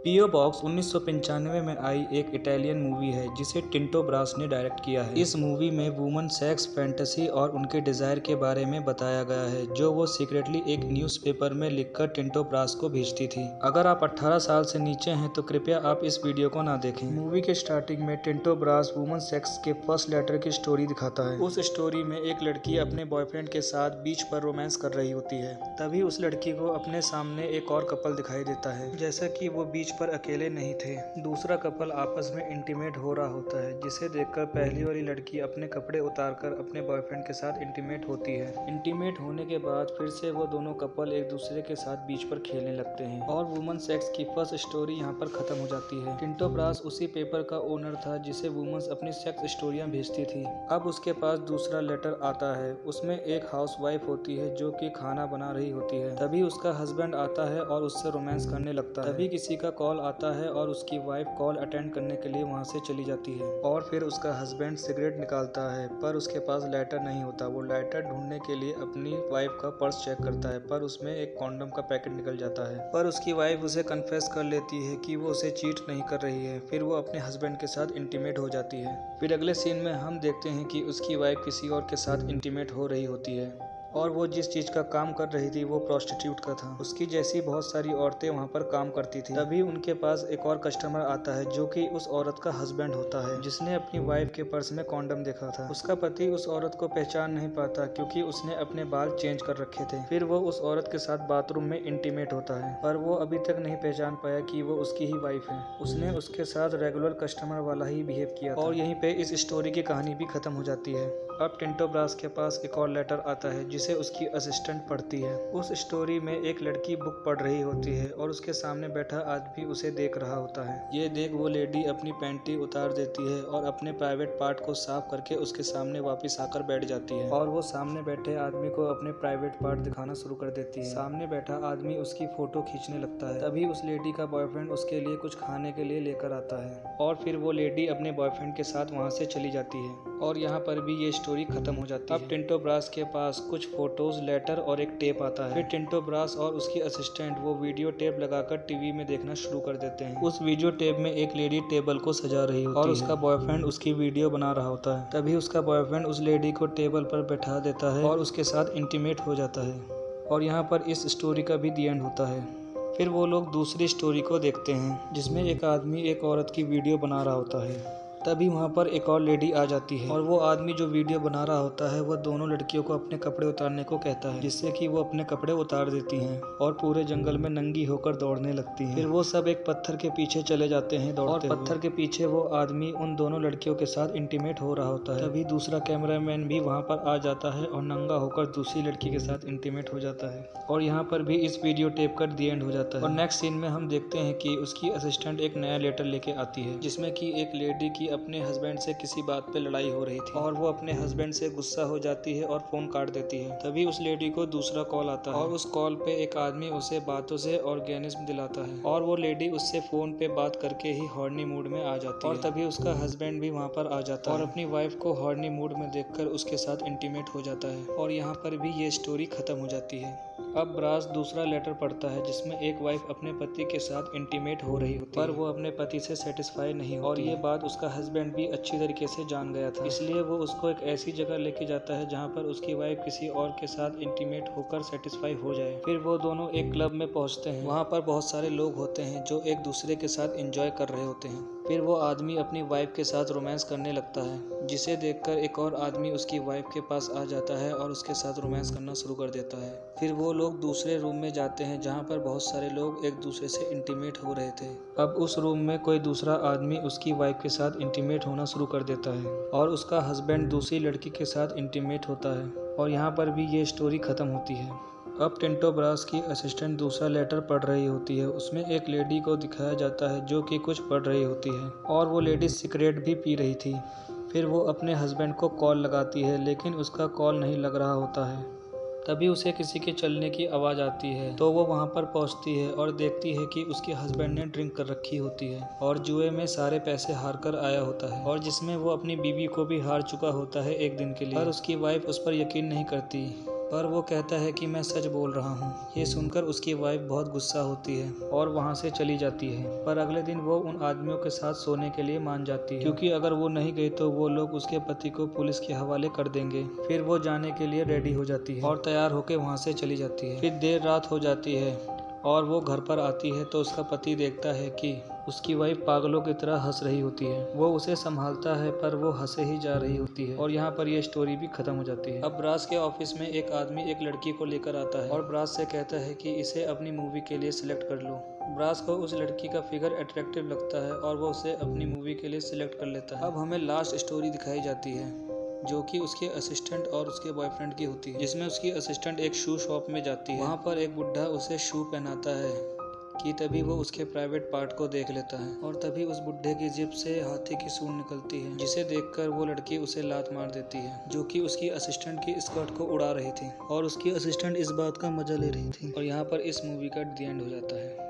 PO box 1995 में आई एक Italian movie है जिसे टिंटो ब्रास ने डायरेक्ट किया है। इस मूवी में वुमन सेक्स फैंटेसी और उनके डिजायर के बारे में बताया गया है, जो वो सीक्रेटली एक न्यूज़पेपर में लिखकर टिंटो ब्रास को भेजती थी। अगर आप 18 साल से नीचे हैं तो कृपया आप इस वीडियो को ना देखें। मूवी के स्टार्टिंग में टिंटो ब्रास वुमन सेक्स के फर्स्ट लेटर की स्टोरी दिखाता है। उस स्टोरी में एक लड़की अपने बॉयफ्रेंड के साथ बीच पर रोमांस कर रही होती है। तभी उस लड़की को अपने सामने एक और कपल दिखाई देता है। जैसा कि वो बीच पर अकेले नहीं थे, दूसरा कपल आपस में इंटीमेट हो रहा होता है, जिसे देखकर पहली वाली लड़की अपने कपड़े उतारकर अपने बॉयफ्रेंड के साथ इंटीमेट होती है। इंटीमेट होने के बाद फिर से वो दोनों कपल एक दूसरे के साथ बीच पर खेलने लगते हैं और वुमन सेक्स की फर्स्ट स्टोरी यहाँ पर खत्म हो जाती है। टिंटो ब्रास उसी पेपर का ओनर था जिसे वुमन्स अपनी सेक्स स्टोरियां भेजती थी। अब उसके पास दूसरा लेटर आता है। उसमें एक हाउस वाइफ होती है जो कि खाना बना रही होती है। तभी उसका हस्बैंड आता है और उससे रोमांस करने लगता है। तभी किसी का कॉल आता है और उसकी वाइफ कॉल अटेंड करने के लिए वहां से चली जाती है और फिर उसका हस्बैंड सिगरेट निकालता है, पर उसके पास लाइटर नहीं होता। वो लाइटर ढूंढने के लिए अपनी वाइफ का पर्स चेक करता है, पर उसमें एक कॉन्डम का पैकेट निकल जाता है। पर उसकी वाइफ उसे कन्फेस कर लेती है कि वो उसे चीट नहीं कर रही है। फिर वो अपने हस्बैंड के साथ इंटीमेट हो जाती है। फिर अगले सीन में हम देखते हैं कि उसकी वाइफ किसी और के साथ इंटीमेट हो रही होती है और वो जिस चीज का काम कर रही थी वो प्रोस्टिट्यूट का था। उसकी जैसी बहुत सारी औरतें वहाँ पर काम करती थी। तभी उनके पास एक और कस्टमर आता है जो कि उस औरत का हस्बैंड होता है, जिसने अपनी वाइफ के पर्स में कॉन्डम देखा था। उसका पति उस औरत को पहचान नहीं पाता क्योंकि उसने अपने बाल चेंज कर रखे थे। फिर वो उस औरत के साथ बाथरूम में इंटीमेट होता है, पर वो अभी तक नहीं पहचान पाया कि वो उसकी ही वाइफ है। उसने उसके साथ रेगुलर कस्टमर वाला ही बिहेव किया था और यहीं पे इस स्टोरी की कहानी भी खत्म हो जाती है। अब टिंटो ब्रास के पास एक और लेटर आता है जिसे उसकी असिस्टेंट पढ़ती है। उस स्टोरी में एक लड़की बुक पढ़ रही होती है और उसके सामने बैठा आदमी उसे देख रहा होता है। ये देख वो लेडी अपनी पैंटी उतार देती है और अपने प्राइवेट पार्ट को साफ करके उसके सामने वापस आकर बैठ जाती है और वो सामने बैठे आदमी को अपने प्राइवेट पार्ट दिखाना शुरू कर देती है। सामने बैठा आदमी उसकी फोटो खींचने लगता है। तभी उस लेडी का बॉयफ्रेंड उसके लिए कुछ खाने के लिए लेकर आता है और फिर वो लेडी अपने बॉयफ्रेंड के साथ वहाँ से चली जाती है और यहाँ पर भी ये स्टोरी खत्म हो जाती है। अब टिंटो ब्रास के पास कुछ फोटोज, लेटर और एक टेप आता है। फिर टिंटो ब्रास और उसकी असिस्टेंट वो वीडियो टेप लगाकर टीवी में देखना शुरू कर देते हैं। उस वीडियो टेप में एक लेडी टेबल को सजा रही होती है और उसका बॉयफ्रेंड उसकी वीडियो बना रहा होता है। तभी उसका बॉयफ्रेंड उस लेडी को टेबल पर बैठा देता है और उसके साथ इंटीमेट हो जाता है और यहाँ पर इस स्टोरी का भी दी एंड होता है। फिर वो लोग दूसरी स्टोरी को देखते हैं जिसमें एक आदमी एक औरत की वीडियो बना रहा होता है। तभी वहाँ पर एक और लेडी आ जाती है और वो आदमी जो वीडियो बना रहा होता है वो दोनों लड़कियों को अपने कपड़े उतारने को कहता है, जिससे कि वो अपने कपड़े उतार देती हैं और पूरे जंगल में नंगी होकर दौड़ने लगती हैं। फिर वो सब एक पत्थर के पीछे चले जाते हैं दौड़ते और पत्थर के पीछे वो आदमी उन दोनों लड़कियों के साथ इंटीमेट हो रहा होता है। तभी दूसरा कैमरामैन भी वहाँ पर आ जाता है और नंगा होकर दूसरी लड़की के साथ इंटीमेट हो जाता है और यहाँ पर भी इस वीडियो टेप का दी एंड हो जाता है। और नेक्स्ट सीन में हम देखते हैं कि उसकी असिस्टेंट एक नया लेटर लेके आती है जिसमें कि एक लेडी की अपने हस्बैंड से किसी बात पे लड़ाई हो रही थी और वो अपने हस्बैंड से गुस्सा हो जाती है और फोन काट देती है। तभी उस लेडी को दूसरा कॉल आता है और उस कॉल पे एक आदमी उसे बातों से ऑर्गेनिज्म दिलाता है और वो लेडी उससे फोन पे बात करके ही हॉर्नी मूड में आ जाती है और तभी उसका हस्बैंड भी वहाँ पर आ जाता है और अपनी वाइफ को हॉर्नी मूड में देखकर उसके साथ इंटीमेट हो जाता है और यहाँ पर भी ये स्टोरी खत्म हो जाती है। अब ब्रास दूसरा लेटर पढ़ता है जिसमें एक वाइफ अपने पति के साथ इंटीमेट हो रही होती है, पर वो अपने पति से सेटिस्फाई नहीं होती और ये बात उसका हस्बैंड भी अच्छी तरीके से जान गया था। इसलिए वो उसको एक ऐसी जगह लेके जाता है जहाँ पर उसकी वाइफ किसी और के साथ इंटीमेट होकर सेटिस्फाई हो जाए। फिर वो दोनों एक क्लब में पहुँचते हैं। वहाँ पर बहुत सारे लोग होते हैं जो एक दूसरे के साथ एंजॉय कर रहे होते हैं। फिर वो आदमी अपनी वाइफ के साथ रोमांस करने लगता है, जिसे देखकर एक और आदमी उसकी वाइफ के पास आ जाता है और उसके साथ रोमांस करना शुरू कर देता है। फिर वो लोग दूसरे रूम में जाते हैं जहाँ पर बहुत सारे लोग एक दूसरे से इंटीमेट हो रहे थे। अब उस रूम में कोई दूसरा आदमी उसकी वाइफ के साथ इंटीमेट होना शुरू कर देता है और उसका हस्बैंड दूसरी लड़की के साथ इंटीमेट होता है और यहाँ पर भी ये स्टोरी खत्म होती है। अब टिंटो ब्रास की असिस्टेंट दूसरा लेटर पढ़ रही होती है। उसमें एक लेडी को दिखाया जाता है जो कि कुछ पढ़ रही होती है और वो लेडी सिगरेट भी पी रही थी। फिर वो अपने हस्बैंड को कॉल लगाती है लेकिन उसका कॉल नहीं लग रहा होता है। तभी उसे किसी के चलने की आवाज़ आती है तो वो वहाँ पर पहुँचती है और देखती है कि उसके हस्बैंड ने ड्रिंक कर रखी होती है और जुए में सारे पैसे हार कर आया होता है और जिसमें वो अपनी बीवी को भी हार चुका होता है एक दिन के लिए। पर उसकी वाइफ उस पर यकीन नहीं करती पर वो कहता है कि मैं सच बोल रहा हूँ। ये सुनकर उसकी वाइफ बहुत गुस्सा होती है और वहाँ से चली जाती है। पर अगले दिन वो उन आदमियों के साथ सोने के लिए मान जाती है, क्योंकि अगर वो नहीं गई तो वो लोग उसके पति को पुलिस के हवाले कर देंगे। फिर वो जाने के लिए रेडी हो जाती है और तैयार होकर वहाँ से चली जाती है। फिर देर रात हो जाती है और वो घर पर आती है तो उसका पति देखता है कि उसकी वाइफ पागलों की तरह हंस रही होती है। वो उसे संभालता है पर वो हंसे ही जा रही होती है और यहाँ पर ये स्टोरी भी खत्म हो जाती है। अब ब्रास के ऑफिस में एक आदमी एक लड़की को लेकर आता है और ब्रास से कहता है कि इसे अपनी मूवी के लिए सिलेक्ट कर लो। ब्रास को उस लड़की का फिगर अट्रैक्टिव लगता है और वो उसे अपनी मूवी के लिए सिलेक्ट कर लेता है। अब हमें लास्ट स्टोरी दिखाई जाती है जो कि उसके असिस्टेंट और उसके बॉयफ्रेंड की होती है, जिसमें उसकी असिस्टेंट एक शू शॉप में जाती है। वहाँ पर एक बुढ़ा उसे शू पहनाता है कि तभी वो उसके प्राइवेट पार्ट को देख लेता है और तभी उस बुढ़े की जिप से हाथी की सूंड निकलती है, जिसे देखकर वो लड़की उसे लात मार देती है, जो कि उसकी असिस्टेंट की स्कर्ट को उड़ा रही थी और उसकी असिस्टेंट इस बात का मजा ले रही थी। और यहाँ पर इस मूवी का द एंड हो जाता है।